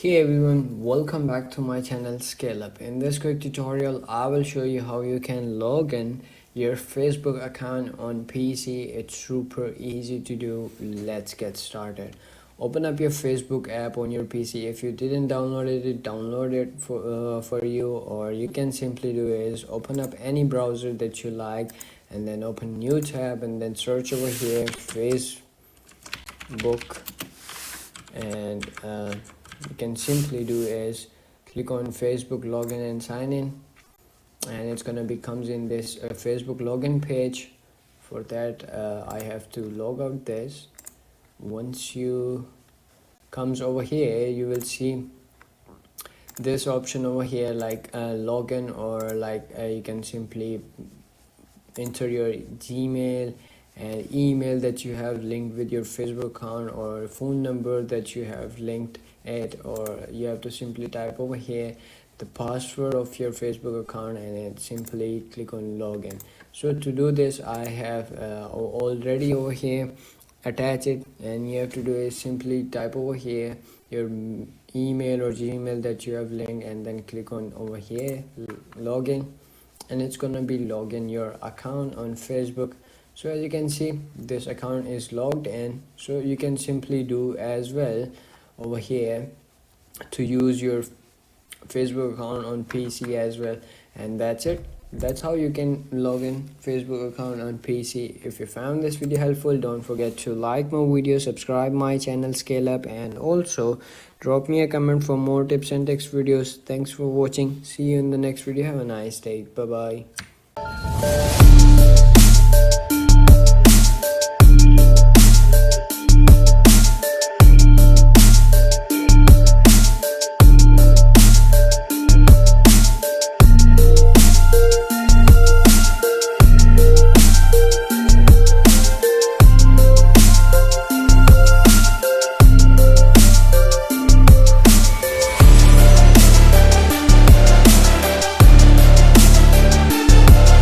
Hey everyone, welcome back to my channel Scale Up. In this quick tutorial, I will show you how you can log in your Facebook account on PC. It's super easy to do. Let's get started. Open up your Facebook app on your PC. If you didn't download it, download it for you, or you can simply do is open up any browser that you like and then open new tab and then search over here Facebook, and you can simply do is click on Facebook login and sign in, and it's gonna be comes in this Facebook login page. For that I have to log out this. Once you comes over here, you will see this option over here like login, or like you can simply enter your Gmail and email that you have linked with your Facebook account, or phone number that you have linked it, or you have to simply type over here the password of your Facebook account and then simply click on login. So to do this, I have already over here attach it, and you have to do is simply type over here your email or Gmail that you have linked and then click on over here login, and it's gonna be login your account on Facebook. So as you can see, this account is logged in. So you can simply do as well over here to use your Facebook account on PC as well. And that's it. That's how you can log in Facebook account on PC. If you found this video helpful, don't forget to like my video, subscribe my channel Scale Up, and also drop me a comment for more tips and tricks videos. Thanks for watching. See you in the next video. Have a nice day. Bye bye.